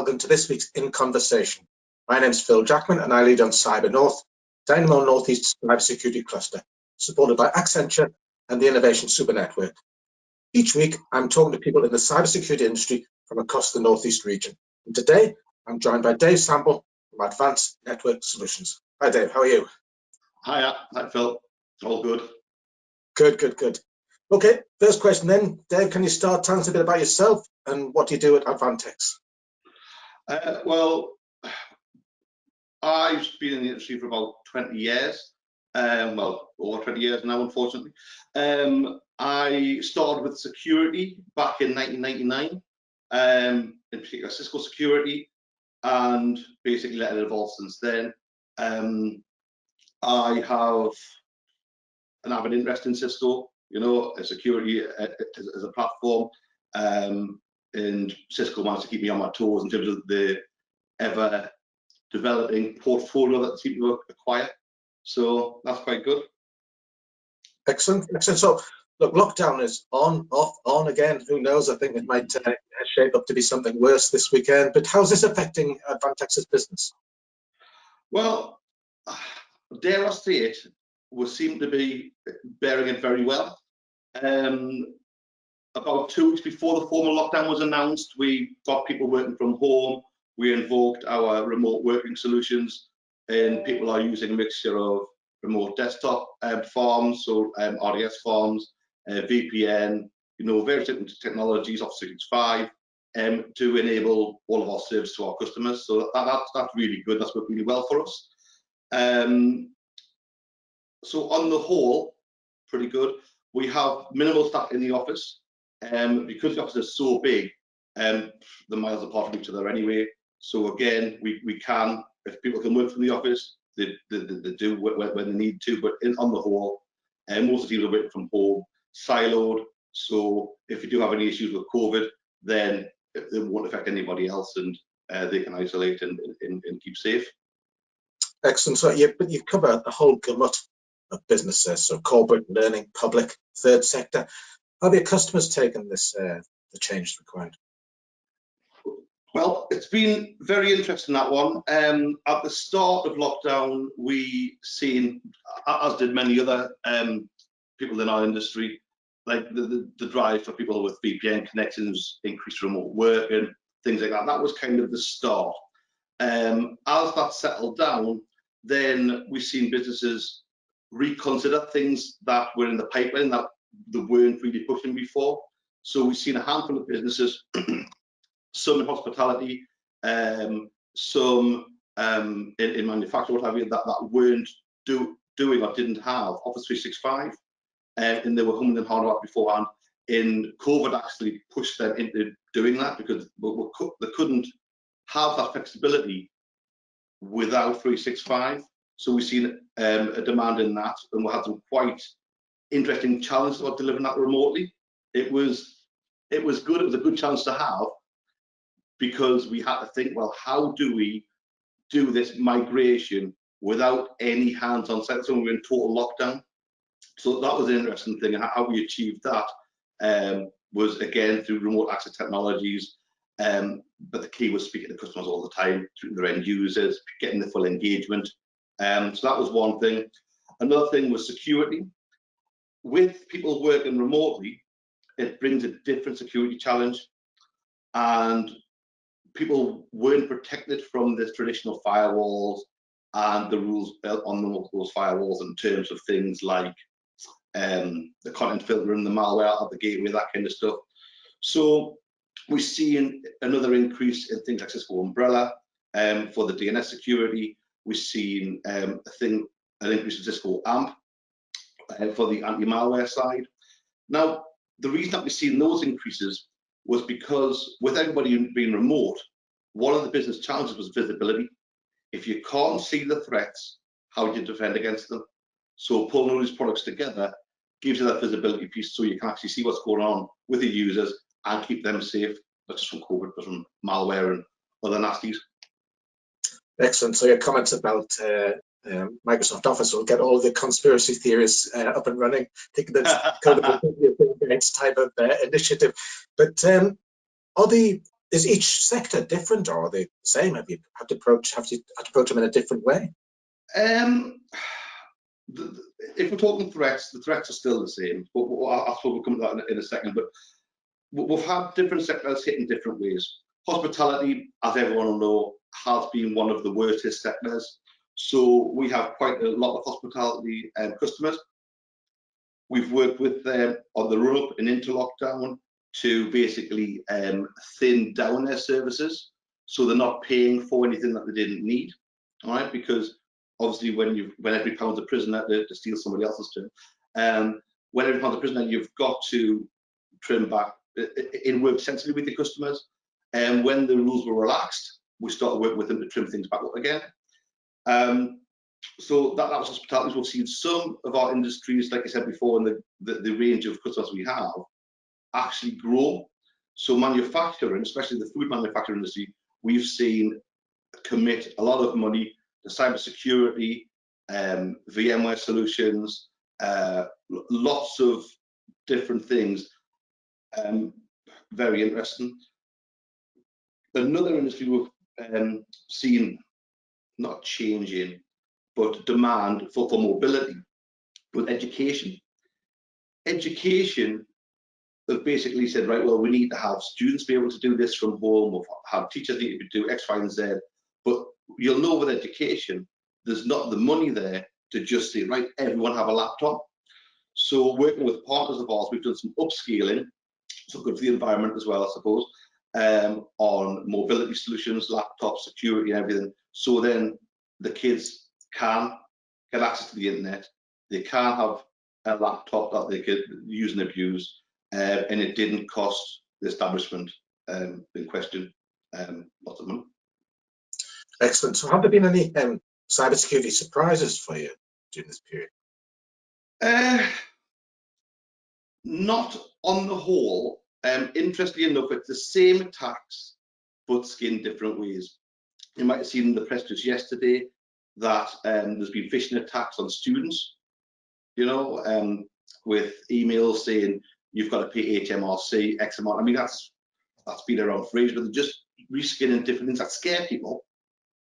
welcome to this week's In Conversation. My name's Phil Jackman and I lead on CyberNorth, Dynamo Northeast cybersecurity cluster, supported by Accenture and the Innovation Super Network. Each week, I'm talking to people in the cybersecurity industry from across the Northeast region. And today, I'm joined by Dave Sample from Advantex Networks Solutions. Hi, Dave. How are you? Hi Phil. All good. Good. Okay, first question then. Dave, can you start telling us a bit about yourself and what you do at Advantex? Well, I've been in the industry for about 20 years. Well, over 20 years now, unfortunately. I started with security back in 1999, in particular Cisco security, and basically let it evolve since then. I have an avid interest in Cisco, security as a platform, and Cisco managed to keep me on my toes in terms of the ever developing portfolio that they seem to acquire. So that's quite good. Excellent. So look, lockdown is on, off, on again. Who knows? I think it might shape up to be something worse this weekend. But how's this affecting Advantex's business? Well, dare I say it, we seem to be bearing it very well. About 2 weeks before the formal lockdown was announced, we got people working from home. We invoked our remote working solutions, and people are using a mixture of remote desktop farms, so RDS farms, VPN, various different technologies, Office 365, to enable all of our service to our customers. So that's really good. That's worked really well for us. So on the whole, pretty good. We have minimal staff in the office, because the office is so big, the miles apart from each other anyway. So again, we can, if people can work from the office, they do when they need to. But on the whole, most of the teams are working from home, siloed. So if you do have any issues with COVID, then it won't affect anybody else, and they can isolate and keep safe. Excellent. So you cover the whole gamut of businesses, so corporate, learning, public, third sector. How have your customers taken this, the change required? Well, it's been very interesting, that one. At the start of lockdown, we seen, as did many other people in our industry, like the drive for people with VPN connections, increased remote work and things like that. That was kind of the start. As that settled down, then we've seen businesses reconsider things that were in the pipeline that they weren't really pushing before. So we've seen a handful of businesses, some in hospitality, some in manufacturing, what have you, that weren't doing or didn't have Office 365, and they were humming and hawing about beforehand. And COVID actually pushed them into doing that, because they couldn't have that flexibility without 365. So we've seen a demand in that, and we had some quite interesting challenges about delivering that remotely. It was good. It was a good challenge to have, because we had to think, well, how do we do this migration without any hands-on site? So we were in total lockdown. So that was an interesting thing, and how we achieved that was, again, through remote access technologies. But the key was speaking to customers all the time, through their end users, getting the full engagement. So that was one thing. Another thing was security. With people working remotely, it brings a different security challenge, and people weren't protected from the traditional firewalls and the rules built on those firewalls in terms of things like the content filter and the malware at the gateway, that kind of stuff. So we've seen another increase in things like Cisco Umbrella for the DNS security. We've seen an increase in Cisco AMP for the anti-malware side. Now, the reason that we've seen those increases was because with everybody being remote, one of the business challenges was visibility. If you can't see the threats, how do you defend against them? So pulling all these products together gives you that visibility piece, so you can actually see what's going on with the users and keep them safe, not just from COVID, but from malware and other nasties. Excellent. So your comments about Microsoft Office will get all the conspiracy theories up and running. I think that's kind of a Bill Gates type of initiative. But are the Is each sector different, or are they the same? Have you had to approach them in a different way? If we're talking threats, the threats are still the same. But I suppose we'll come to that in a second. But we've had different sectors hit in different ways. Hospitality, as everyone will know, has been one of the worst hit sectors. So we have quite a lot of hospitality customers. We've worked with them on the run-up and into lockdown to basically thin down their services, so they're not paying for anything that they didn't need. All right, because obviously when every pound's a prisoner, to steal somebody else's term, when every pound's a prisoner, you've got to trim back and work sensibly with your customers. And when the rules were relaxed, we started working with them to trim things back up again. So that was hospitality. We've seen some of our industries, like I said before, in the range of customers we have, actually grow. So manufacturing, especially the food manufacturing industry, we've seen commit a lot of money to cybersecurity, VMware solutions, lots of different things. Very interesting. Another industry we've seen not changing, but demand for mobility with education. Education have basically said, right, well, we need to have students be able to do this from home, or have teachers need to do X, Y, and Z. But you'll know with education, there's not the money there to just say, right, everyone have a laptop. So working with partners of ours, we've done some upscaling, so good for the environment as well, I suppose, on mobility solutions, laptop security and everything. So then the kids can get access to the internet, they can have a laptop that they could use and abuse, and it didn't cost the establishment in question lots of money. Excellent. So have there been any cybersecurity surprises for you during this period? Not on the whole. Interestingly enough, it's the same attacks, but skinned different ways. You might have seen in the press just yesterday that there's been phishing attacks on students, you know, with emails saying you've got to pay HMRC, X amount. I mean, that's been around for ages, but they're just reskinning different things that scare people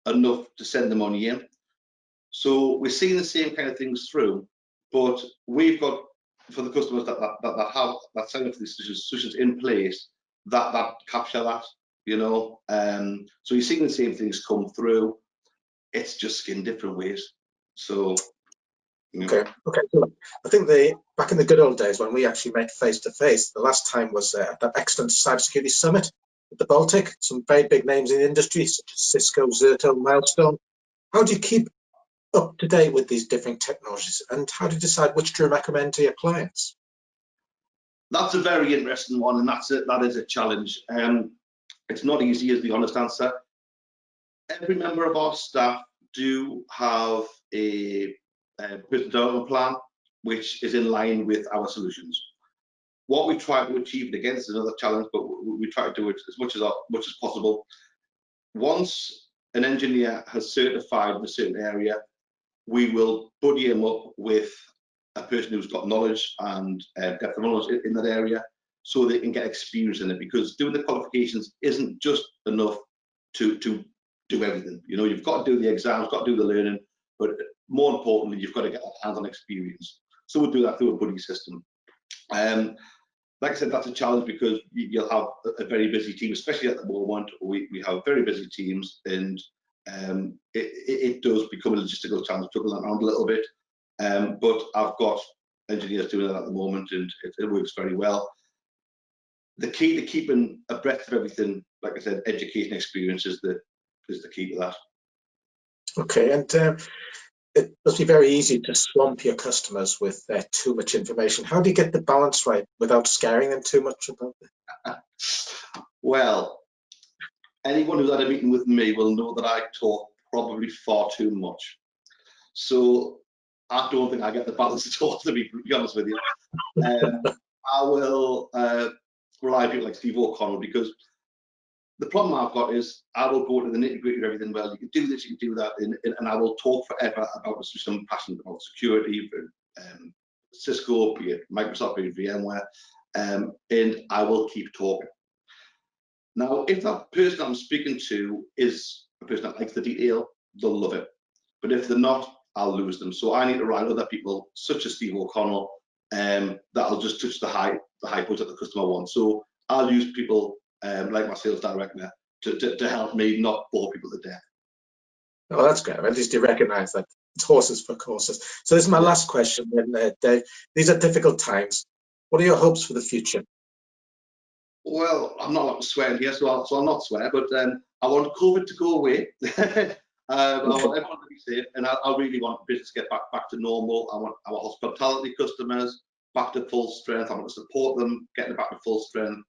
enough to send the money in. So we're seeing the same kind of things through, but we've got, for the customers that sign up for these solutions in place, that capture that, you know. So you're seeing the same things come through. It's just in different ways. So you know. Okay. So I think back in the good old days when we actually met face to face, the last time was at that excellent cybersecurity summit at the Baltic. Some very big names in the industry, such as Cisco, Zerto, Milestone. How do you keep up to date with these different technologies, and how do you decide which to recommend to your clients? That's a very interesting one, and that is a challenge. It's not easy, is the honest answer. Every member of our staff do have a business development plan, which is in line with our solutions. What we try to achieve, and again, this is another challenge, but we try to do it as much as possible. Once an engineer has certified in a certain area, we will buddy him up with a person who's got knowledge and depth of knowledge in that area, so they can get experience in it. Because doing the qualifications isn't just enough to do everything. You know, you've got to do the exams, got to do the learning, but more importantly, you've got to get that hands-on experience. So we'll do that through a buddy system. Like I said, that's a challenge because you'll have a very busy team, especially at the moment. We have very busy teams, and it does become a logistical challenge, juggling around a little bit. But I've got engineers doing that at the moment, and it works very well. The key to keeping abreast of everything, like I said, education experience is the key to that. Okay, and it must be very easy to swamp your customers with too much information. How do you get the balance right without scaring them too much about it? Well, anyone who's had a meeting with me will know that I talk probably far too much. So I don't think I get the balance at all, to be honest with you. I will rely on people like Steve O'Connell, because the problem I've got is I will go to the nitty-gritty of everything. Well, you can do this, you can do that, and I will talk forever about the solution. I'm passionate about security, Cisco, be it Microsoft, be it VMware, and I will keep talking. Now, if that person I'm speaking to is a person that likes the detail, they'll love it. But if they're not, I'll lose them. So I need to write other people, such as Steve O'Connell, that'll just touch the high points that the customer wants. So I'll use people like my sales director to help me not bore people to death. Oh, that's great. At least you recognise that it's horses for courses. So this is my last question then, Dave. These are difficult times. What are your hopes for the future? Well, I'm not allowed to swear in here, so I'll not swear, but I want COVID to go away. I want everyone to be safe, and I really want business to get back to normal. I want our hospitality customers back to full strength. I want to support them getting back to full strength.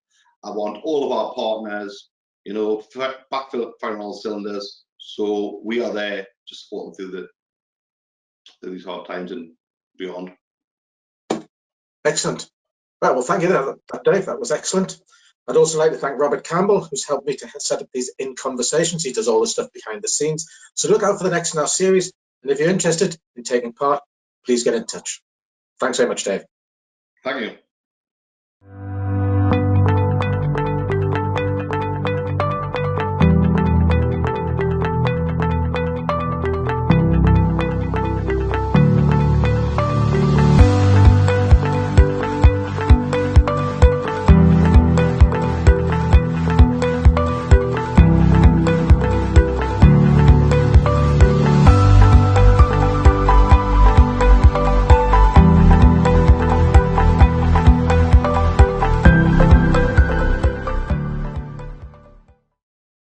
I want all of our partners, you know, back firing all cylinders. So we are there to support them through these hard times and beyond. Excellent. Right, well, thank you, Dave. That was excellent. I'd also like to thank Robert Campbell, who's helped me to set up these In Conversations. He does all the stuff behind the scenes. So look out for the next in our series. And if you're interested in taking part, please get in touch. Thanks very much, Dave. Thank you.